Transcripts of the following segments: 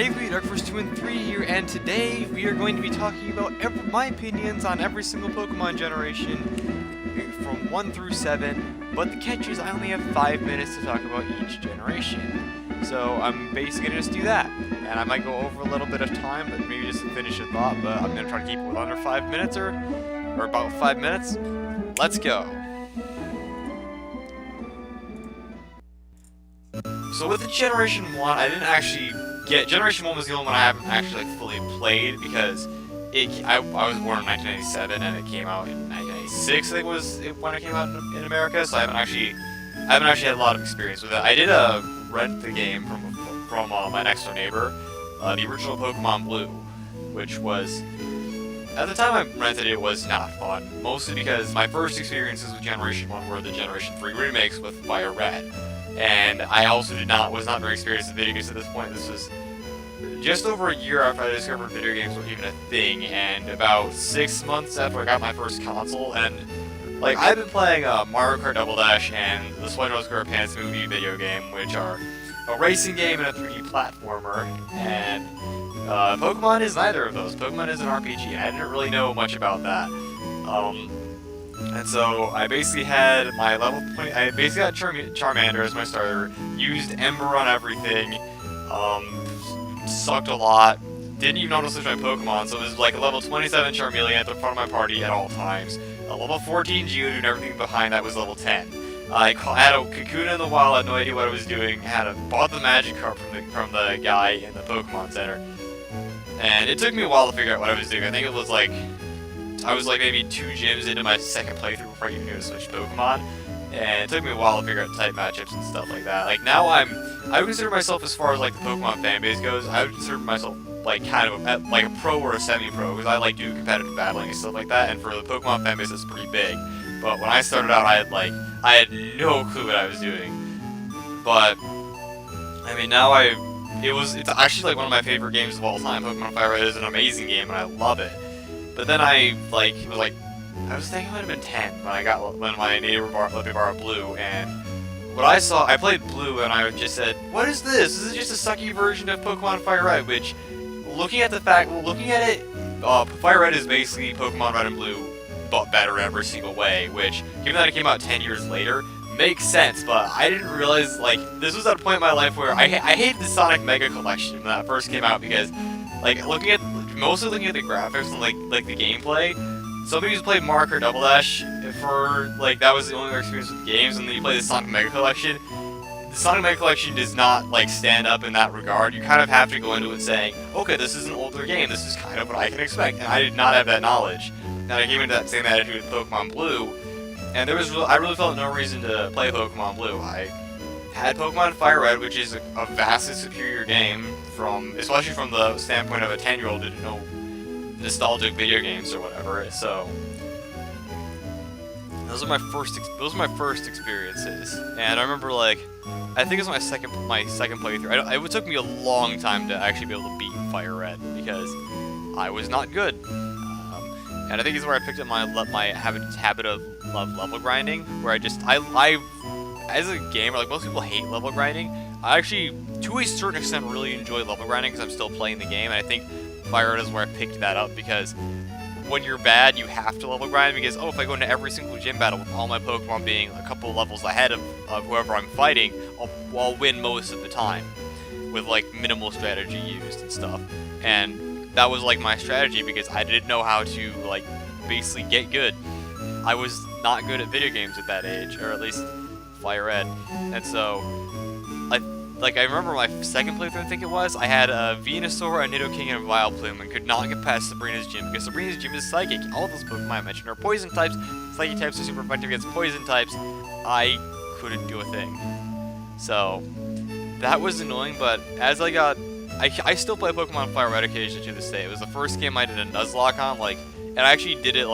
Hey, Dark Force 2 and 3 here, and today we are going to be talking about my opinions on every single Pokemon generation from 1 through 7, but the catch is I only have 5 minutes to talk about each generation. So I'm basically going to just do that, and I might go over a little bit of time, but maybe just finish a thought, but I'm going to try to keep it with under 5 minutes or about 5 minutes. Let's go. So with the Generation 1, I didn't actually get... Generation 1 was the only one I haven't actually fully played because I was born in 1997 and it came out in 1996, I think was when it came out in America, so I haven't actually had a lot of experience with it. I did rent the game from my next door neighbor, the original Pokemon Blue, which was... At the time I rented it was not fun, mostly because my first experiences with Generation 1 were the Generation 3 remakes with Fire Red. And I also was not very experienced in video games at this point. This was just over a year after I discovered video games were even a thing, and about 6 months after I got my first console. And like I've been playing Mario Kart Double Dash and the SpongeBob SquarePants movie video game, which are a racing game and a 3D platformer. And Pokemon is neither of those. Pokemon is an RPG, and I didn't really know much about that. And so I basically had my level 20. I basically had Charmander as my starter. Used Ember on everything. Sucked a lot. Didn't even notice my Pokemon. So it was like a level 27 Charmeleon at the front of my party at all times. A level 14 Geodude, and everything behind that was level 10. I had a Kakuna in the wild. Had no idea what I was doing. Bought the Magikarp from the guy in the Pokemon Center. And it took me a while to figure out what I was doing. I think it was like... I was like maybe 2 gyms into my second playthrough before I even knew to switch Pokemon, and it took me a while to figure out type matchups and stuff like that. Like now I would consider myself, as far as like the Pokemon fanbase goes, I would consider myself like kind of like a pro or a semi-pro, because I like do competitive battling and stuff like that, and for the Pokemon fanbase it's pretty big. But when I started out I had no clue what I was doing. But I mean now it's actually like one of my favorite games of all time. Pokemon Fire Red is an amazing game and I love it. But then I was thinking it might have been 10 when my neighbor let me borrow Blue, and what I played Blue and I just said, what is this? This is just a sucky version of Pokemon Fire Red, which, looking at it, Fire Red is basically Pokemon Red and Blue, but better in every single way, which, given that it came out 10 years later, makes sense, but I didn't realize, like, this was at a point in my life where I hated the Sonic Mega Collection when that first came out, because, like, mostly looking at the graphics and like the gameplay. Some people played Mario Kart Double Dash for that was the only experience with the games, and then you play the Sonic Mega Collection. The Sonic Mega Collection does not stand up in that regard. You kind of have to go into it saying, okay, this is an older game. This is kind of what I can expect, and I did not have that knowledge. And I came into that same attitude with Pokemon Blue, and I really felt no reason to play Pokemon Blue. I had Pokemon Fire Red, which is a vastly superior game, especially from the standpoint of a 10-year-old who didn't know nostalgic video games or whatever. So those are my first experiences, and I remember I think it was my second playthrough. It took me a long time to actually be able to beat Fire Red because I was not good, and I think it's where I picked up my habit of level grinding, where I as a gamer, like most people hate level grinding. I actually, to a certain extent, really enjoy level grinding because I'm still playing the game, and I think Fire Red is where I picked that up, because when you're bad, you have to level grind, because, if I go into every single gym battle with all my Pokemon being a couple levels ahead of whoever I'm fighting, I'll win most of the time with, minimal strategy used and stuff. And that was, my strategy, because I didn't know how to, basically get good. I was not good at video games at that age, or at least Fire Red, and so I remember my second playthrough, I think it was, I had a Venusaur, a Nidoking, and a Vileplume, and could not get past Sabrina's gym, because Sabrina's gym is Psychic. All those Pokemon I mentioned are Poison types. Psychic types are super effective against Poison types. I couldn't do a thing. So, that was annoying, but as I still play Pokemon Fire Red occasionally to this day. It was the first game I did a Nuzlocke on, and I actually did it,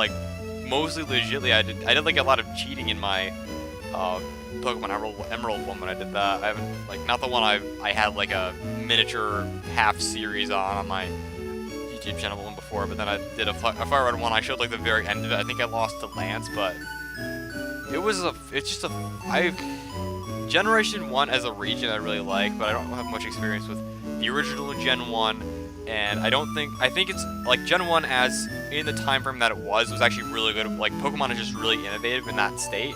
mostly legitly. I did a lot of cheating in my, Pokemon Emerald one when I did that. I haven't, not the one I had a miniature half series on my YouTube channel one before, but then I did a Fire Red one. I showed the very end of it. I think I lost to Lance, but it's just Generation 1 as a region I really like, but I don't have much experience with the original Gen 1, and I think it's, like, Gen 1 as, in the time frame that it was actually really good. Like, Pokemon is just really innovative in that state,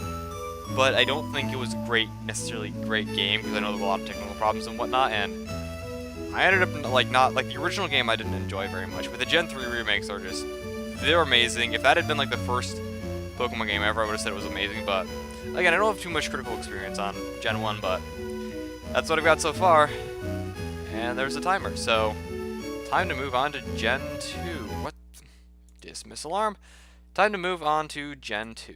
but I don't think it was a necessarily great game, because I know there were a lot of technical problems and whatnot, and I ended up, like, not, like, the original game I didn't enjoy very much, but the Gen 3 remakes are just, they're amazing. If that had been, like, the first Pokemon game ever, I would have said it was amazing, but, again, I don't have too much critical experience on Gen 1, but that's what I've got so far, and there's the timer, so time to move on to Gen 2. What? Dismiss alarm. Time to move on to Gen 2.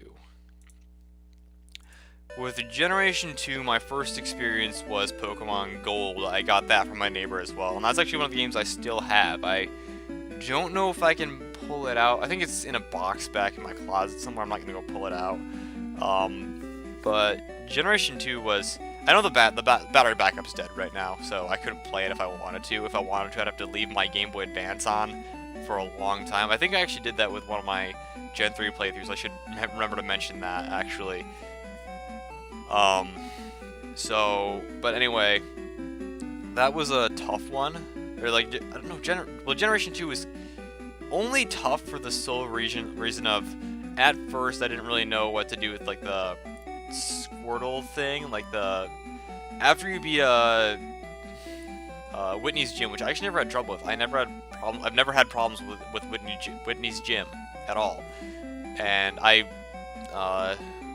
With Generation 2, my first experience was Pokemon Gold. I got that from my neighbor as well, and that's actually one of the games I still have. I don't know if I can pull it out. I think it's in a box back in my closet somewhere. I'm not going to go pull it out. But Generation 2 was... I know the battery backup's dead right now, so I couldn't play it if I wanted to. If I wanted to, I'd have to leave my Game Boy Advance on for a long time. I think I actually did that with one of my Gen 3 playthroughs. I should remember to mention that, actually. But anyway, that was a tough one. Or, like, I don't know, Generation 2 was only tough for the sole reason of, at first, I didn't really know what to do with, like, the Squirtle thing, like, after you beat, Whitney's Gym, which I actually never had trouble with. I've never had problems with Whitney's Gym at all. And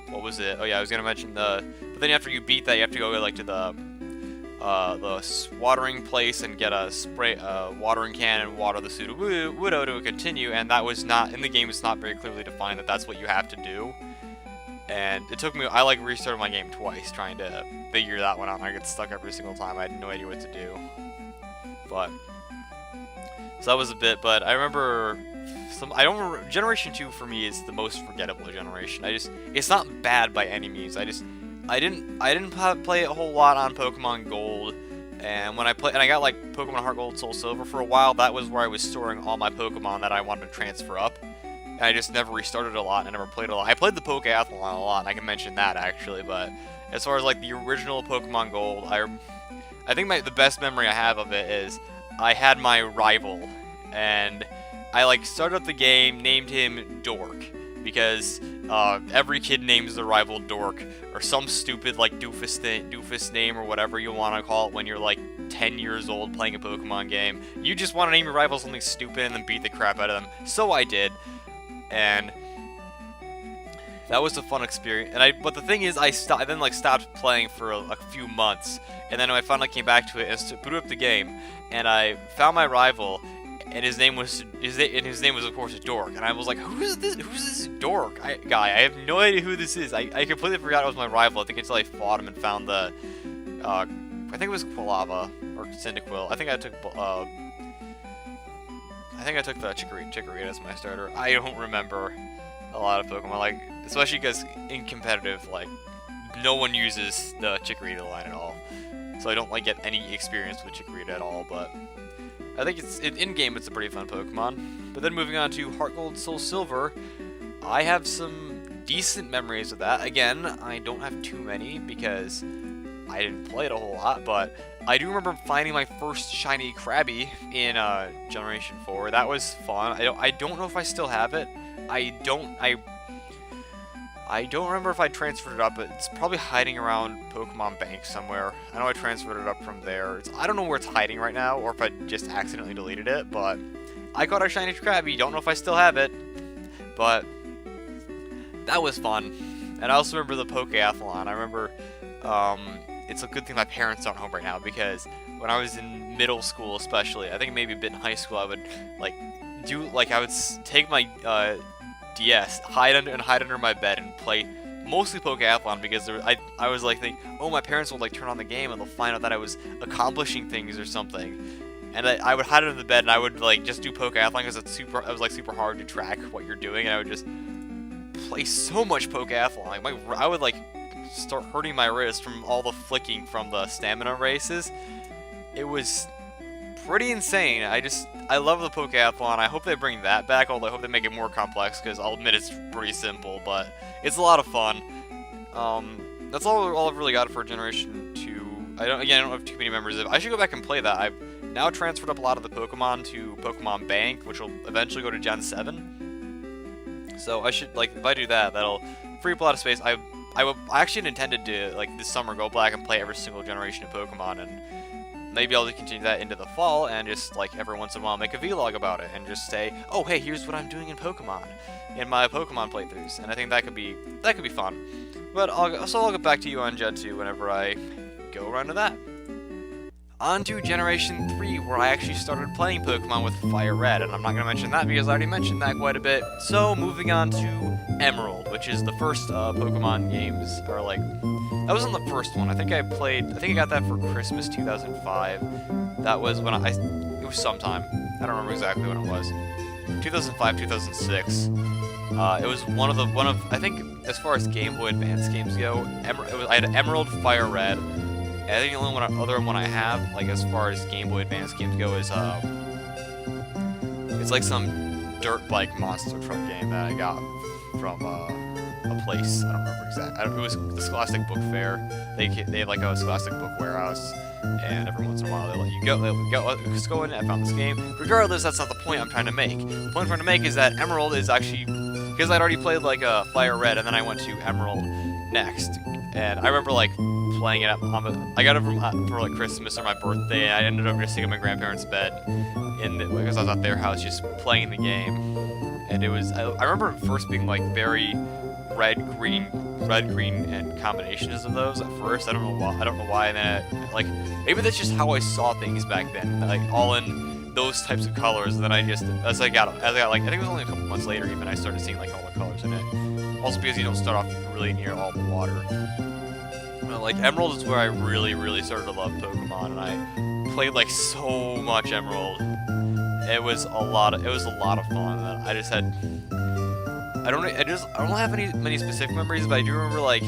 what was it? Oh yeah, I was gonna mention but then after you beat that, you have to go, like, to the watering place and get a watering can and water the Sudowoodo to continue, and that was not, in the game, it's not very clearly defined that that's what you have to do. And it took me, I, like, restarted my game twice trying to figure that one out, and I get stuck every single time. I had no idea what to do. But, so that was a bit, but I remember, Generation 2 for me is the most forgettable generation. It's not bad by any means. I didn't play a whole lot on Pokemon Gold, and when I got, like, Pokemon Heart Gold, Soul Silver for a while, that was where I was storing all my Pokemon that I wanted to transfer up. And I just never restarted a lot, and I never played a lot. I played the Pokeathlon a lot, and I can mention that, actually, but as far as, like, the original Pokemon Gold, I think the best memory I have of it is I had my rival, and I, like, started up the game, named him Dork, because every kid names their rival Dork, or some stupid, like, doofus name, or whatever you want to call it when you're, like, 10 years old playing a Pokemon game. You just want to name your rival something stupid and then beat the crap out of them. So I did. And that was a fun experience. But the thing is, I then, like, stopped playing for a few months, and then I finally came back to it and booted up the game, and I found my rival, and his name was of course Dork, and I was like, who's this Dork guy? I have no idea who this is. I completely forgot it was my rival. I think until I fought him and found the I think it was Quilava or Cyndaquil. I think I took the Chikorita as my starter. I don't remember a lot of Pokemon, like, especially because in competitive, like, no one uses the Chikorita line at all. So I don't, like, get any experience with Chikorita at all, but I think in-game it's a pretty fun Pokemon. But then moving on to Heart Gold, Soul Silver, I have some decent memories of that. Again, I don't have too many because I didn't play it a whole lot, but I do remember finding my first shiny Krabby in Generation 4. That was fun. I don't know if I still have it. I don't remember if I transferred it up, but it's probably hiding around Pokemon Bank somewhere. I know I transferred it up from there. I don't know where it's hiding right now, or if I just accidentally deleted it, but I got a shiny Krabby. Don't know if I still have it, but that was fun. And I also remember the Pokeathlon. I remember, it's a good thing my parents aren't home right now, because when I was in middle school especially, I think maybe a bit in high school, I would, like, I would take my DS, hide under my bed and play mostly Pokeathlon, because I was like thinking, oh, my parents will, like, turn on the game and they'll find out that I was accomplishing things or something. And I would hide under the bed and I would, like, just do Pokeathlon because it was, like, super hard to track what you're doing, and I would just play so much Pokeathlon. Like, I would, like, start hurting my wrist from all the flicking from the stamina races. It was pretty insane. I love the Pokeathlon. I hope they bring that back, although I hope they make it more complex, because I'll admit it's pretty simple, but it's a lot of fun. That's all I've really got for Generation 2. I don't have too many memories of it. I should go back and play that. now transferred up a lot of the Pokemon to Pokemon Bank, which will eventually go to Gen 7. So I should, like, if I do that, that'll free up a lot of space. I actually intended to, like, this summer go back and play every single generation of Pokemon, and maybe I'll continue that into the fall, and just, like, every once in a while make a vlog about it, and just say, oh, hey, here's what I'm doing in Pokemon, in my Pokemon playthroughs, and I think that could be fun. But I'll get back to you on Gen 2 whenever I go around to that. On to Generation 3, where I actually started playing Pokemon with Fire Red, and I'm not going to mention that because I already mentioned that quite a bit. So, moving on to Emerald, which is the first Pokemon games, or like, that wasn't the first one. I think I got that for Christmas 2005. That was when it was sometime. I don't remember exactly when it was. 2005, 2006. It was one of, I think, as far as Game Boy Advance games go, I had Emerald, Fire Red. I think the only other one I have, like, as far as Game Boy Advance games go, is it's like some dirt bike monster truck game that I got from a place. I don't remember exactly. It was the Scholastic Book Fair. They have like a Scholastic Book Warehouse, and every once in a while they let you go. Just go in. I found this game. Regardless, that's not the point I'm trying to make. The point I'm trying to make is that Emerald is actually, because I'd already played like Fire Red, and then I went to Emerald next, and I remember like playing it I got it for like Christmas or my birthday, and I ended up just sitting in my grandparents' bed because I was at their house just playing the game. And it was, I remember it first being like very red, green, and combinations of those at first. I don't know why, and then like, maybe that's just how I saw things back then, like all in those types of colors. And then I just, as I got like, I think it was only a couple months later even, I started seeing like all the colors in it. Also because you don't start off really near all the water. Like, Emerald is where I really started to love Pokemon, and I played like so much Emerald. It was a lot of fun. And I just had, I don't have many specific memories, but I do remember like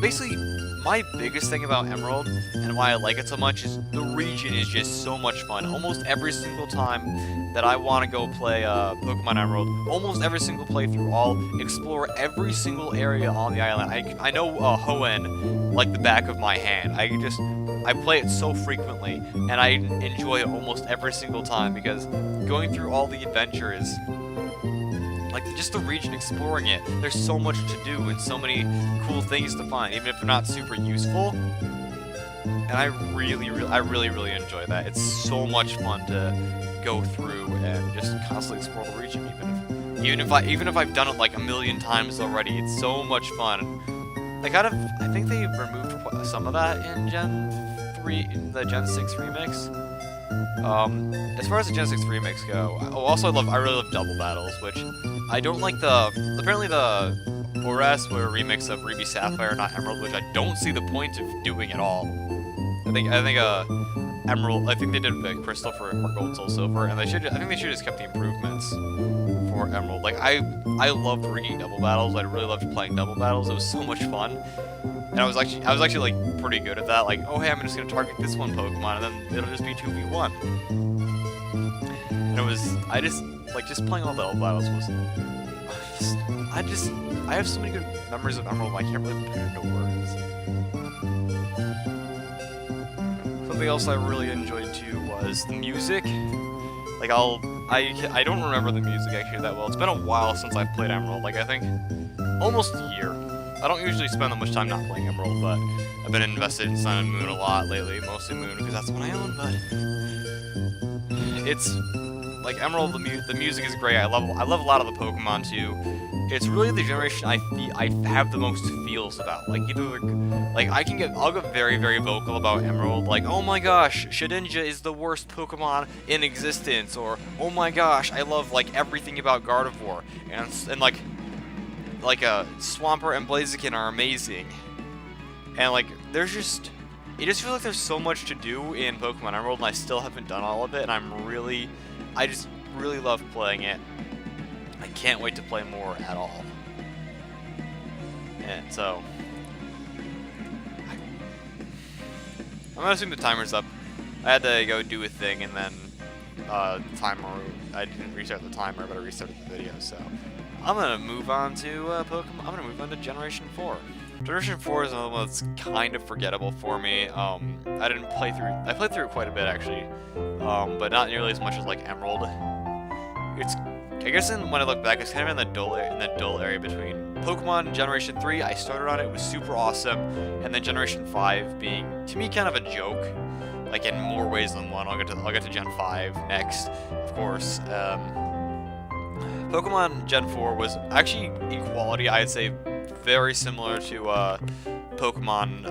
basically my biggest thing about Emerald and why I like it so much is the region is just so much fun. Almost every single time that I want to go play Pokemon Emerald, almost every single playthrough, I'll explore every single area on the island. I know Hoenn like the back of my hand. I play it so frequently, and I enjoy it almost every single time because going through all the adventures, like just the region, exploring it, there's so much to do and so many cool things to find, even if they're not super useful. And I really enjoy that. It's so much fun to go through and just constantly explore the region, even if I've done it like a million times already. It's so much fun. I think they removed some of that in Gen 3, in the Gen 6 remix. As far as the Gen 6 remix go, I really love double battles, which I don't like apparently the Boras were a remix of Ruby Sapphire, not Emerald, which I don't see the point of doing at all. I think Emerald, I think they did Crystal for Gold, Soul, Silver, and I think they should have just kept the improvements for Emerald. Like, I loved ringing double battles. I really loved playing double battles. It was so much fun. And I was actually like pretty good at that. Like, oh hey, I'm just gonna target this one Pokemon, and then it'll just be 2v1. And just playing all the double battles was, I have so many good memories of Emerald, I can't really put it into words. Something else I really enjoyed too was the music. Like, I don't remember the music actually that well. It's been a while since I've played Emerald. Like, I think almost a year. I don't usually spend that much time not playing Emerald, but I've been invested in Sun and Moon a lot lately, mostly Moon because that's the one I own, but it's like Emerald, the music is great. I love a lot of the Pokemon too. It's really the generation I have the most feels about. Like, I'll get very vocal about Emerald, like, oh my gosh, Shedinja is the worst Pokemon in existence, or oh my gosh, I love like everything about Gardevoir, and like Swampert and Blaziken are amazing. And like, it just feels like there's so much to do in Pokemon Emerald, and I still haven't done all of it, and I just really love playing it. I can't wait to play more at all. And so, I'm gonna assume the timer's up. I had to go do a thing, and then the timer, I didn't restart the timer, but I restarted the video, so I'm gonna move on to Pokemon. I'm gonna move on to Generation 4. Generation 4 is another one that's kind of forgettable for me. I didn't play through. I played through it quite a bit actually, but not nearly as much as like Emerald. It's, I guess, when I look back, it's kind of in the dull area between Pokemon Generation 3. I started on it, it was super awesome, and then Generation 5 being, to me, kind of a joke, like in more ways than one. I'll get to Gen 5 next, of course. Pokemon Gen 4 was actually, in quality, I'd say, very similar to Pokemon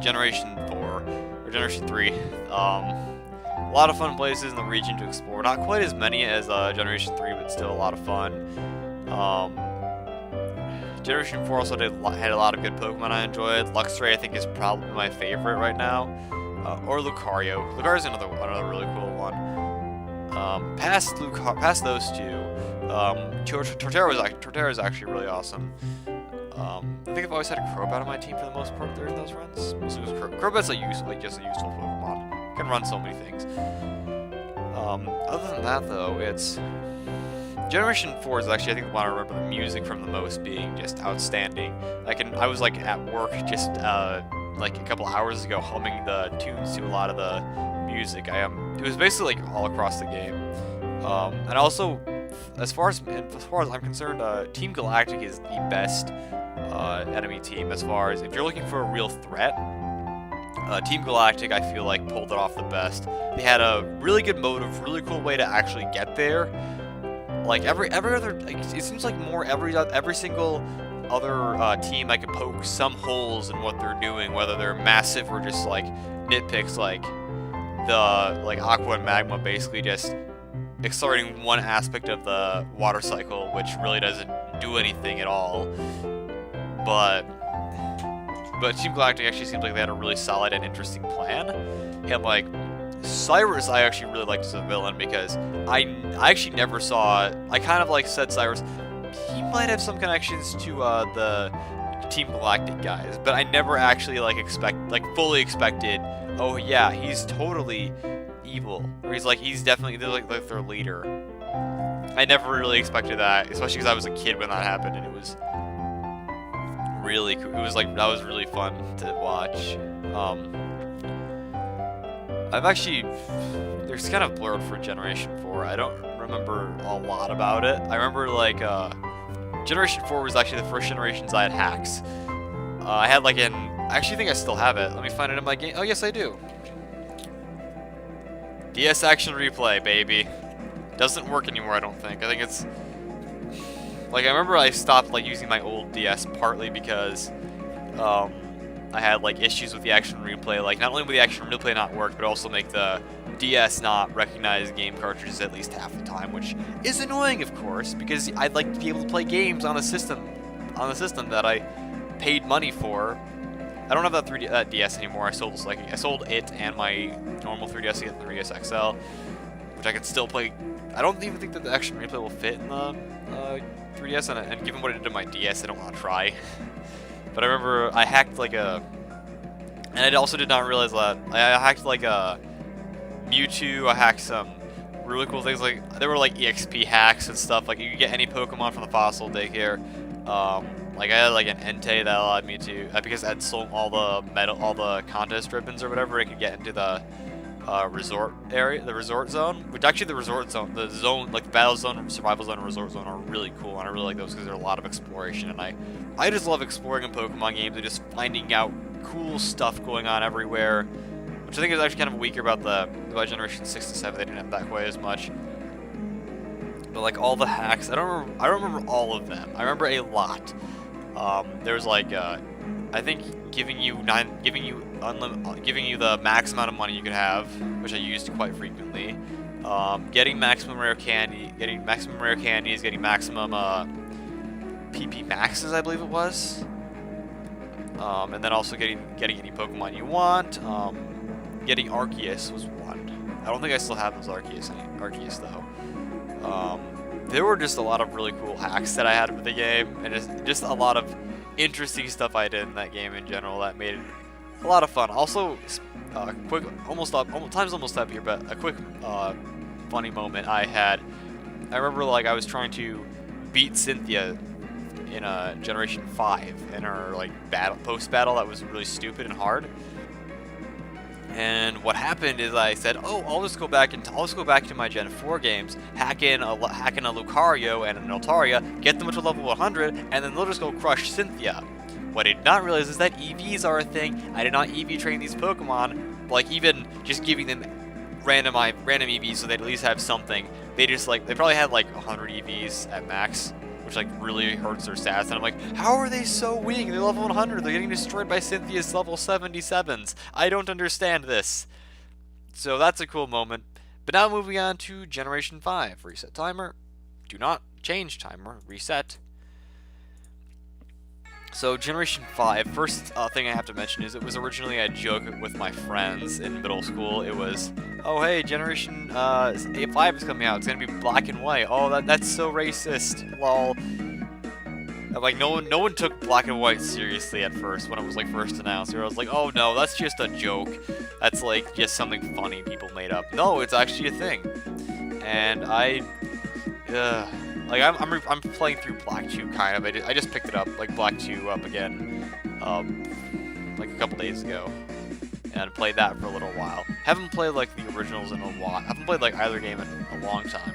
Generation 4 or Generation 3. A lot of fun places in the region to explore. Not quite as many as Generation 3, but still a lot of fun. Generation 4 also had a lot of good Pokemon I enjoyed. Luxray, I think, is probably my favorite right now. Or Lucario. Lucario's another really cool one. Past those two, Torterra is actually really awesome. I think I've always had a Crobat on my team for the most part during those runs. Mostly it was Crobat's just a useful Pokemon. Can run so many things. Other than that, though, it's Generation 4 is actually, I think, the one I remember the music from the most being just outstanding. I was like at work just like a couple hours ago humming the tunes to a lot of the music. It was basically like all across the game. And also, as far as I'm concerned, Team Galactic is the best enemy team. As far as if you're looking for a real threat, Team Galactic, I feel like, pulled it off the best. They had a really good motive, really cool way to actually get there. Like every other, like, it seems like every single other team I could poke some holes in what they're doing, whether they're massive or just like nitpicks, like Aqua and Magma basically just accelerating one aspect of the water cycle, which really doesn't do anything at all. But Team Galactic actually seems like they had a really solid and interesting plan. And like Cyrus, I actually really liked as a villain because I actually never saw. I kind of like said Cyrus, he might have some connections to the Team Galactic guys, but I never actually fully expected. Oh yeah, he's totally evil, or he's definitely their leader. I never really expected that, especially because I was a kid when that happened, and it was really cool. It was that was really fun to watch. There's kind of blurred for Generation 4. I don't remember a lot about it. I remember Generation 4 was actually the first generations I had hacks. I had I actually think I still have it. Let me find it in my game. Oh yes, I do. DS Action Replay, baby. Doesn't work anymore, I don't think. I think it's I remember I stopped using my old DS partly because I had issues with the Action Replay. Not only would the Action Replay not work, but also make the DS not recognize game cartridges at least half the time, which is annoying, of course, because I'd like to be able to play games on the system that I paid money for. I don't have that DS anymore. I sold it and my normal 3DS to get the 3DS XL, which I could still play. I don't even think that the Action Replay will fit in the 3DS, and given what it did to my DS, I don't want to try. But I remember I hacked and I also did not realize that I hacked a Mewtwo. I hacked some really cool things, there were EXP hacks and stuff. You could get any Pokemon from the fossil daycare. I had an Entei that allowed me to, because I'd sold all the contest ribbons or whatever, it could get into the resort area, the resort zone. Which actually the resort zone, the battle zone, survival zone, and resort zone are really cool, and I really like those because there's a lot of exploration, and I just love exploring in Pokemon games and just finding out cool stuff going on everywhere, which I think is actually kind of weaker about Generation 6 and 7. They didn't have that quite as much. But all the hacks, I don't remember all of them. I remember a lot. There was I think giving you the max amount of money you could have, which I used quite frequently. Getting maximum rare candies, getting maximum PP maxes, I believe it was. And then also getting any Pokemon you want. Getting Arceus was one. I don't think I still have those Arceus though. There were just a lot of really cool hacks that I had with the game, and just a lot of interesting stuff I did in that game in general that made it a lot of fun. Also, quick, time's almost up here, but a quick funny moment I had. I remember I was trying to beat Cynthia in Generation 5 in our like post battle that was really stupid and hard. And what happened is I said, oh, I'll just go back to my Gen 4 games, hack in a Lucario and an Altaria, get them to level 100, and then they'll just go crush Cynthia. What I did not realize is that EVs are a thing. I did not EV train these Pokemon, like even just giving them random EVs so they'd at least have something. They probably had like 100 EVs at max, which like really hurts their stats. And I'm like, how are they so weak? They're level 100. They're getting destroyed by Cynthia's level 77s. I don't understand this. So that's a cool moment. But now moving on to Generation 5. Reset timer. Do not change timer. Reset. So Generation 5, first thing I have to mention is it was originally a joke with my friends in middle school. It was, oh hey, Generation 5 is coming out. It's gonna be black and white. Oh, that's so racist. Lol. Like no one took black and white seriously at first when it was like first announced. I was like, oh no, that's just a joke. That's like just something funny people made up. No, it's actually a thing. And I'm playing through Black 2 kind of. I just picked it up, like Black 2 up again, like a couple days ago, and played that for a little while. Haven't played like the originals in a while. Haven't played like either game in a long time.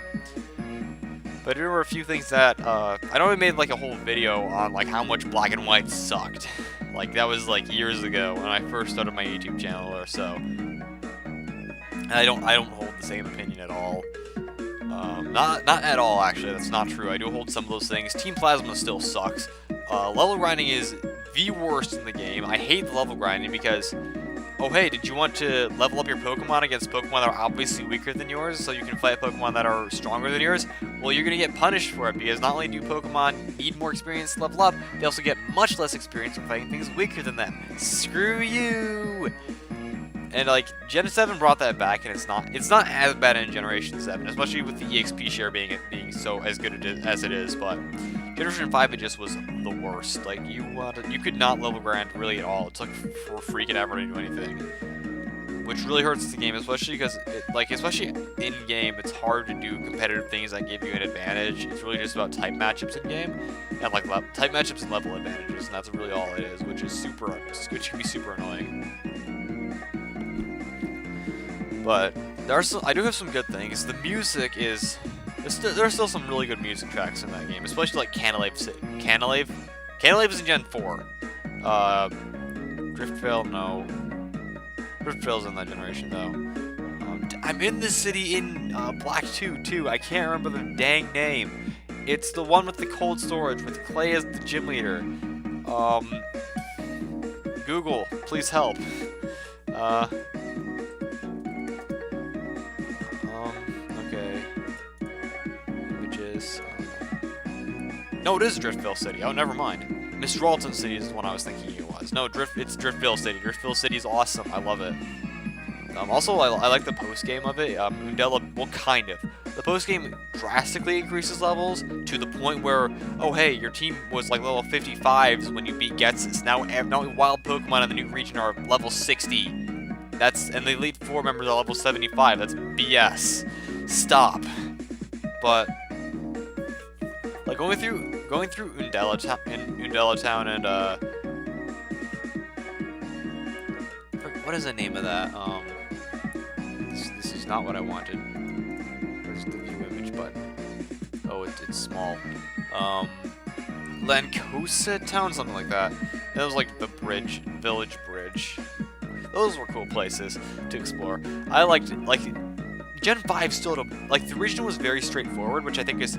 But there were a few things that I know we made like a whole video on like how much Black and White sucked. Like that was like years ago when I first started my YouTube channel or so. And I don't hold the same opinion at all. Not at all, actually. That's not true. I do hold some of those things. Team Plasma still sucks. Level grinding is the worst in the game. I hate the level grinding because, oh hey, did you want to level up your Pokemon against Pokemon that are obviously weaker than yours so you can fight Pokemon that are stronger than yours? Well, you're going to get punished for it because not only do Pokemon need more experience to level up, they also get much less experience for fighting things weaker than them. Screw you! And like Gen 7 brought that back, and it's not as bad in Generation 7, especially with the EXP share being so as good as it is. But Generation 5, it just was the worst. Like you could not level grind really at all. It took for freaking ever to do anything, which really hurts the game, especially because especially in game, it's hard to do competitive things that give you an advantage. It's really just about type matchups in game, and like type matchups and level advantages, and that's really all it is, which can be super annoying. But I do have some good things. The music is there's still some really good music tracks in that game, especially like Canalave. Canalave is in Gen 4. Driftvale, no. Driftveil's in that generation though. I'm in this city in Black 2 too. I can't remember the dang name. It's the one with the cold storage with Clay as the gym leader. Google, please help. Okay. Images. No, it is Driftvale City. Oh, never mind. Mr. Alton City is the one I was thinking it was. No, it's Driftvale City. Driftvale City is awesome. I love it. Also, I like the post-game of it. Undella, well, kind of. The post-game drastically increases levels to the point where, oh hey, your team was like level 55s when you beat Ghetsis. Now wild Pokemon in the new region are level 60. And the Elite Four members are level 75. That's BS. Stop. But like going through Undella Town and what is the name of that? This is not what I wanted. Where's the view image button? Oh, it's small. Lancosa Town, something like that. That was like the village bridge. Those were cool places to explore. I liked it. Like Gen 5 still the region was very straightforward, which I think is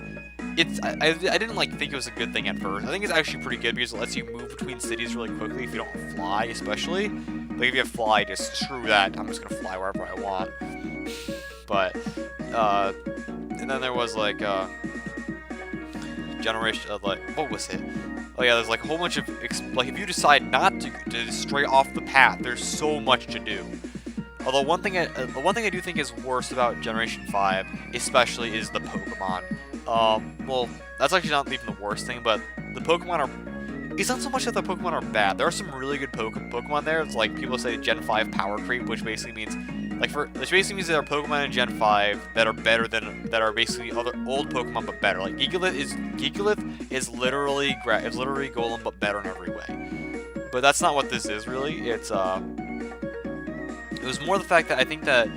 I didn't think it was a good thing at first. I think it's actually pretty good because it lets you move between cities really quickly if you don't fly, especially. Like if you have fly, just screw that. I'm just gonna fly wherever I want. But and then there was like generation of what was it? Oh yeah, there's like a whole bunch of if you decide not to stray off the path, there's so much to do. Although the one thing I do think is worse about Generation 5, especially, is the Pokemon. Well, that's actually not even the worst thing, but the Pokemon are... It's not so much that the Pokemon are bad. There are some really good Pokemon there. It's like people say Gen 5 power creep, which basically means which basically means there are Pokemon in Gen 5 that are better than, that are basically other old Pokemon but better. Like Gigalith is literally Golem but better in every way. But that's not what this is really. It was more the fact that I think that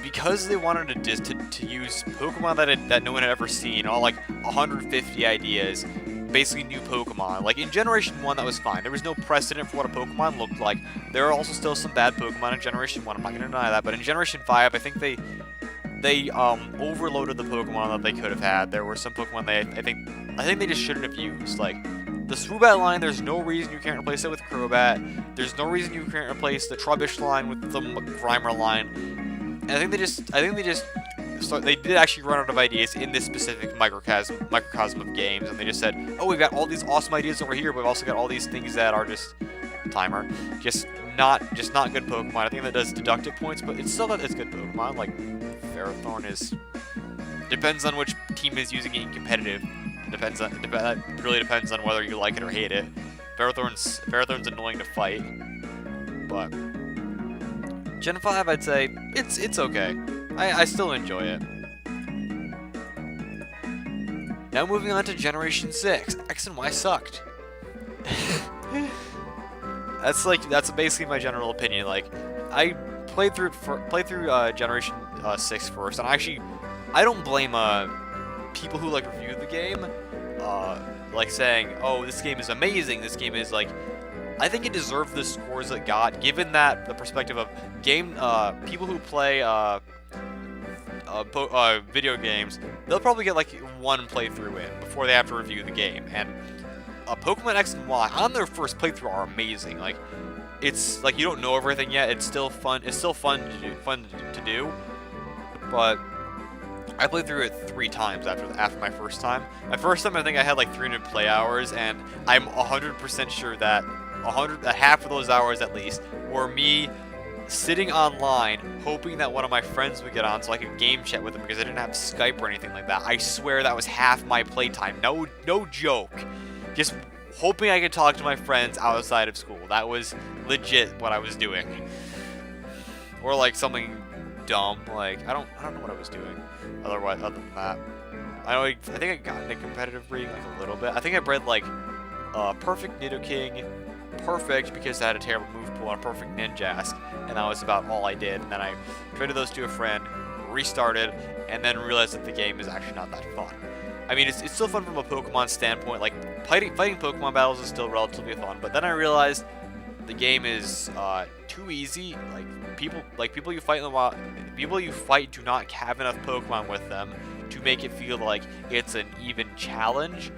because they wanted to use Pokemon that no one had ever seen, all like 150 ideas, basically new Pokemon. Like in Generation 1, that was fine. There was no precedent for what a Pokemon looked like. There are also still some bad Pokemon in Generation 1. I'm not going to deny that. But in Generation 5, I think they overloaded the Pokemon that they could have had. There were some Pokemon I think they just shouldn't have used. Like the Swoobat line, there's no reason you can't replace it with Crobat. There's no reason you can't replace the Trubbish line with the Grimer line. And I think they did actually run out of ideas in this specific microcosm of games, and they just said, oh, we've got all these awesome ideas over here, but we've also got all these things that are just just not good Pokemon. I think that does deductive points, but it's still it's good Pokemon. Like Ferrothorn depends on which team is using it in competitive. That really depends on whether you like it or hate it. Ferrothorn's annoying to fight, but Gen 5, I'd say it's okay. I still enjoy it. Now moving on to Generation 6. X and Y sucked. That's basically my general opinion. Like, I played through Generation 6 first, and I don't blame people who like review the game, like saying, oh, this game is amazing. This game is like, I think it deserved the scores it got, given that the perspective of people who play video games, they'll probably get like one playthrough in before they have to review the game. And Pokemon X and Y on their first playthrough are amazing. Like, it's like you don't know everything yet. It's still fun. It's still fun to do. But I played through it 3 times after my first time. My first time, I think I had like 300 play hours, and I'm 100% sure that half of those hours at least were me sitting online hoping that one of my friends would get on so I could game chat with them, because I didn't have Skype or anything like that. I swear that was half my playtime. No joke. Just hoping I could talk to my friends outside of school. That was legit what I was doing. Or like something dumb, like I don't know what I was doing. Other than that, I think I got into competitive breeding like a little bit. I think I bred like Perfect Nidoking, Perfect because I had a terrible move pool, on Perfect Ninjask, and that was about all I did. And then I traded those to a friend, restarted, and then realized that the game is actually not that fun. I mean, it's still fun from a Pokemon standpoint. Like fighting Pokemon battles is still relatively fun, but then I realized the game is too easy. People you fight in the wild, people you fight do not have enough Pokemon with them to make it feel like it's an even challenge.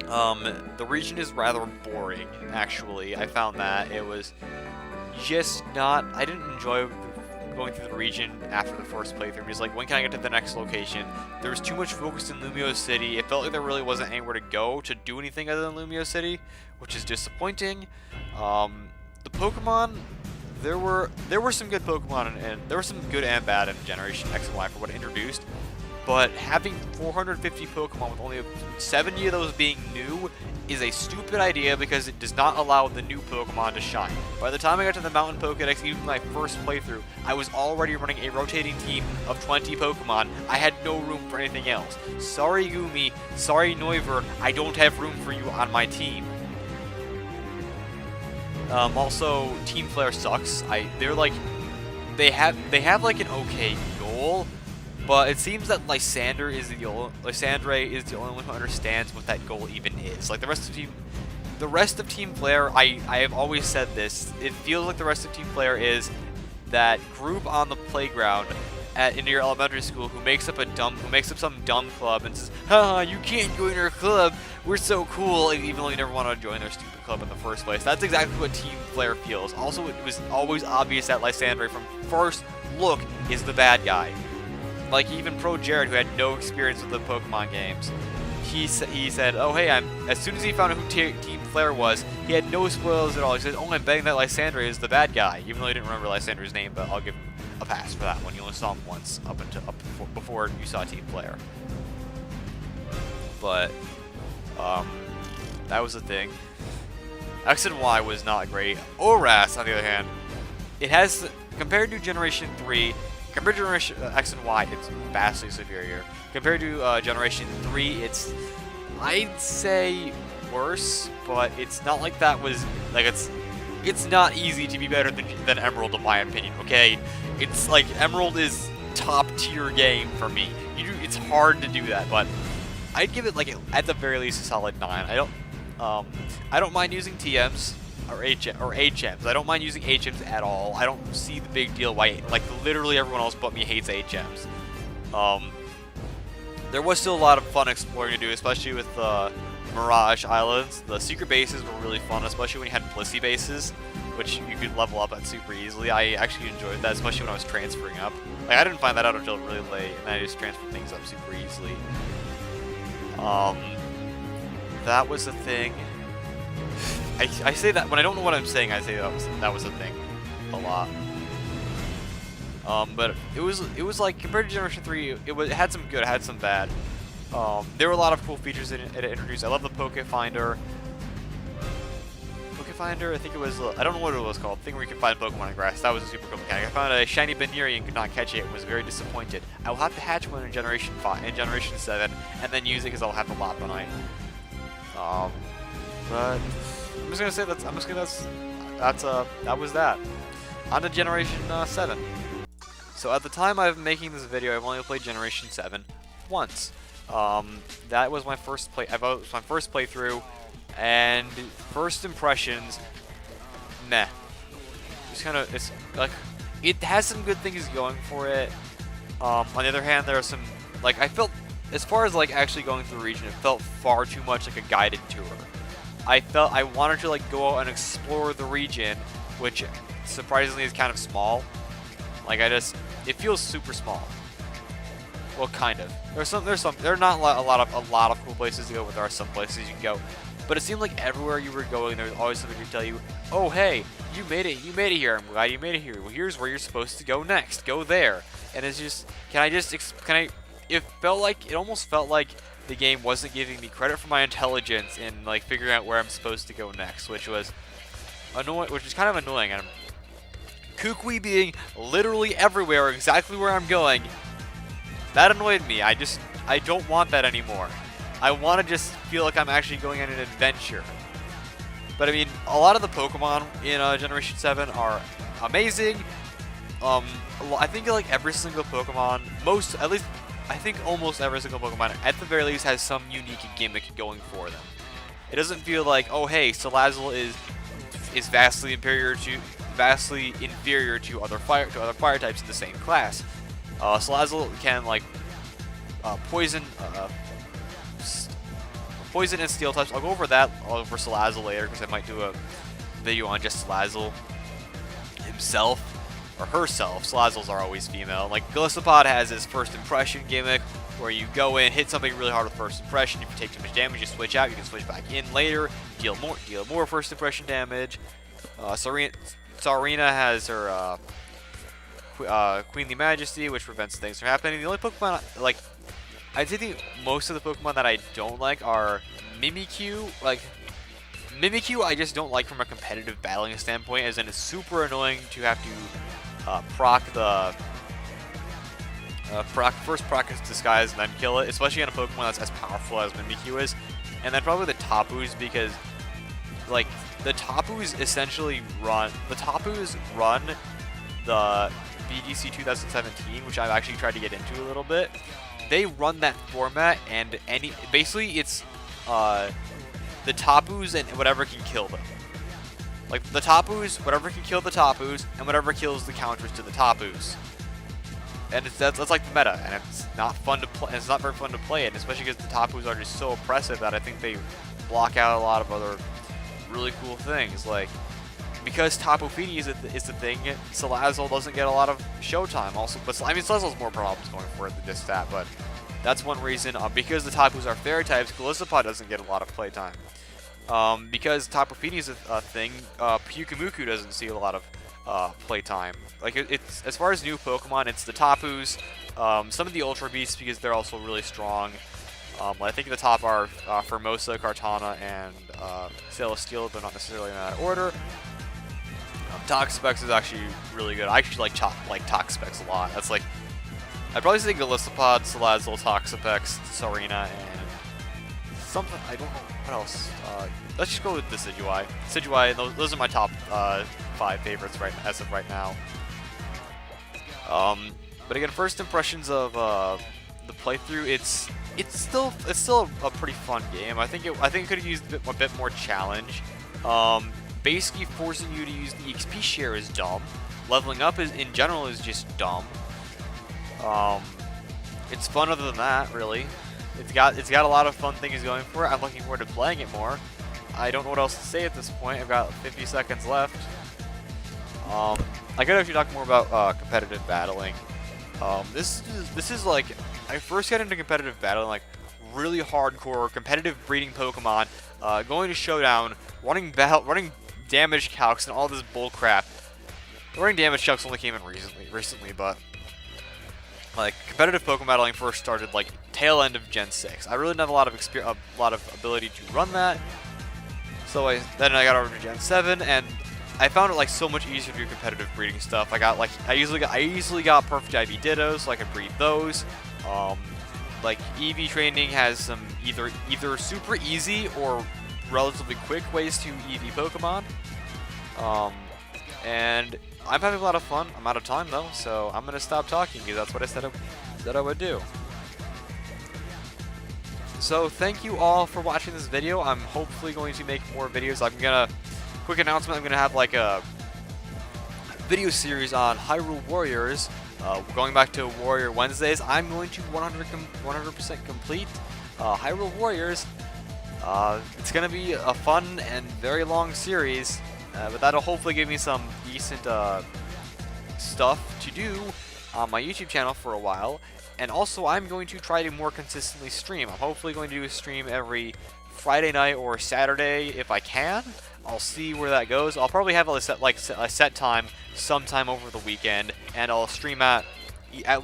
The region is rather boring, actually. I found that it was just not. I didn't enjoy going through the region after the first playthrough. Because like, when can I get to the next location? There was too much focus in Lumio City. It felt like there really wasn't anywhere to go to do anything other than Lumio City, which is disappointing. The Pokemon, there were some good Pokemon, and there were some good and bad in Generation X and Y for what it introduced. But having 450 Pokemon with only 70 of those being new is a stupid idea, because it does not allow the new Pokemon to shine. By the time I got to the Mountain Pokedex, even my first playthrough, I was already running a rotating team of 20 Pokemon. I had no room for anything else. Sorry Gumi, sorry Noivern, I don't have room for you on my team. Also, Team Flare sucks. They have like an okay goal, but it seems that Lysandre is the only one who understands what that goal even is. Like the rest of Team Flare, I have always said this. It feels like the rest of Team Flare is that group on the playground in your elementary school who makes up some dumb club and says, "Haha, you can't join our club. We're so cool," even though you never want to join their stupid club in the first place. That's exactly what Team Flare feels. Also, it was always obvious that Lysandre from first look is the bad guy. Like even Pro Jared, who had no experience with the Pokemon games, he said, "Oh hey, as soon as he found out who Team Flare was, he had no spoilers at all. He said, "Oh, I'm betting that Lysandre is the bad guy," even though he didn't remember Lysandre's name. But I'll give him a pass for that one. You only saw him once before you saw Team Flare. But that was the thing. X and Y was not great. ORAS, on the other hand, it has compared to Generation 3, compared to Generation X and Y, it's vastly superior. Compared to Generation 3, it's, I'd say, worse, but it's not like that was, like, it's not easy to be better than Emerald in my opinion, okay? It's like, Emerald is top tier game for me. It's hard to do that, but I'd give it, like, at the very least a solid 9. I don't mind using TMs or HMs. I don't mind using HMs at all. I don't see the big deal why, like, literally everyone else but me hates HMs. There was still a lot of fun exploring to do, especially with Mirage Islands. The secret bases were really fun, especially when you had Blissey bases, which you could level up at super easily. I actually enjoyed that, especially when I was transferring up. Like, I didn't find that out until really late, and I just transferred things up super easily. That was a thing. I say that when I don't know what I'm saying. I say that was a thing a lot. But it was like, compared to Generation 3, it had some good, it had some bad. There were a lot of cool features it introduced. I love the Poke Finder. I think it was, I don't know what it was called, the thing where you can find Pokemon in grass. That was a super cool mechanic. I found a shiny Baneri and could not catch it and was very disappointed. I will have to hatch one in Generation 5, in Generation 7, and then use it because I'll have the Lopunite. But I'm just gonna say that was that. On to Generation 7. So at the time I'm making this video, I've only played Generation 7 once. That was my first playthrough, and first impressions, meh. It's like, it has some good things going for it. On the other hand, there are some, like, I felt, as far as like actually going through the region, it felt far too much like a guided tour. I felt I wanted to like go out and explore the region, which surprisingly is kind of small. Like, it feels super small. Well, kind of. There are not a lot of cool places to go, but there are some places you can go. But it seemed like everywhere you were going, there was always somebody to tell you, "Oh, hey, you made it here. I'm glad you made it here. Well, here's where you're supposed to go next. Go there." And it's just, it almost felt like the game wasn't giving me credit for my intelligence in like figuring out where I'm supposed to go next, which was kind of annoying. And Kukui being literally everywhere, exactly where I'm going, that annoyed me. I don't want that anymore. I want to just feel like I'm actually going on an adventure. But I mean, a lot of the Pokemon in Generation 7 are amazing. I think like every single Pokemon, I think almost every single Pokemon, at the very least, has some unique gimmick going for them. It doesn't feel like, oh hey, Salazzle is vastly inferior to other fire types in the same class. Salazzle can like poison and steel types. I'll go over Salazzle later because I might do a video on just Salazzle himself or herself. Salazzles are always female. Like, Golisopod has his first impression gimmick where you go in, hit something really hard with first impression. If you take too much damage, you switch out. You can switch back in later, deal more first impression damage. Tsarina has her Queenly Majesty, which prevents things from happening. The only Pokemon, like, I'd say most of the Pokemon that I don't like are Mimikyu. Like, Mimikyu I just don't like from a competitive battling standpoint, as in it's super annoying to have to proc its disguise and then kill it, especially on a Pokemon that's as powerful as Mimikyu is. And then probably the Tapus, because like the Tapus run the VGC 2017, which I've actually tried to get into a little bit. They run that format, and basically it's the Tapus and whatever can kill them. Like, the Tapus, whatever can kill the Tapus, and whatever kills the counters to the Tapus. And that's like the meta, and it's not fun to play. It's not very fun to play it, especially because the Tapus are just so oppressive that I think they block out a lot of other really cool things. Like, because Tapu Fini is the thing, Salazzle doesn't get a lot of showtime. Also, but I mean, Salazzle's more problems going for it than just that. But that's one reason. Because the Tapus are fairy types, Golisopod doesn't get a lot of playtime. Because Tapu Fini is a thing, Pyukumuku doesn't see a lot of playtime. Like, it's as far as new Pokemon, it's the Tapus, some of the Ultra Beasts because they're also really strong. I think the top are Formosa, Kartana, and Celesteela, but not necessarily in that order. Toxapex is actually really good. I actually like Toxapex a lot. That's like, I'd probably say Golisopod, Salazzle, Toxapex, Serena, and something, I don't know, what else? Let's just go with the Decidueye. Decidueye, those are my top 5 favorites as of right now. But again, first impressions of the playthrough, it's still a pretty fun game. I think it could have used a bit more challenge. Basically forcing you to use the XP share is dumb. Leveling up in general is just dumb. It's fun other than that, really. It's got a lot of fun things going for it. I'm looking forward to playing it more. I don't know what else to say at this point. I've got 50 seconds left. I could actually talk more about competitive battling. This is like, I first got into competitive battling, like really hardcore competitive breeding Pokemon, going to Showdown, running damage calcs and all this bullcrap. Running damage calcs only came in recently, but like competitive Pokemon battling first started like tail end of Gen 6. I really didn't have a lot of ability to run that. So then I got over to Gen 7 and I found it like so much easier to do competitive breeding stuff. I easily got perfect IV Dittos, so I could breed those. Like EV training has some either super easy or relatively quick ways to EV Pokemon. And I'm having a lot of fun. I'm out of time though, so I'm gonna stop talking because that's what I said that I would do. So thank you all for watching this video. I'm hopefully going to make more videos. Quick announcement, I'm gonna have like a video series on Hyrule Warriors. Going back to Warrior Wednesdays, I'm going to 100% complete Hyrule Warriors. It's going to be a fun and very long series, but that'll hopefully give me some decent stuff to do on my YouTube channel for a while. And also, I'm going to try to more consistently stream. I'm hopefully going to do a stream every Friday night or Saturday if I can. I'll see where that goes. I'll probably have a set time sometime over the weekend, and I'll stream at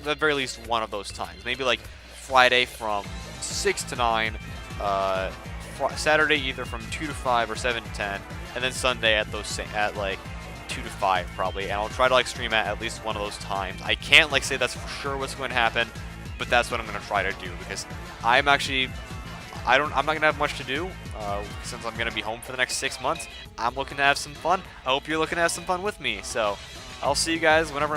the very least one of those times. Maybe like Friday from 6 to 9, Saturday either from 2 to 5 or 7 to 10, and then Sunday at like 2 to 5 probably. And I'll try to like stream at least one of those times. I can't like say that's for sure what's going to happen, but that's what I'm going to try to do because I'm not going to have much to do since I'm going to be home for the next 6 months. I'm looking to have some fun. I hope you're looking to have some fun with me. So I'll see you guys whenever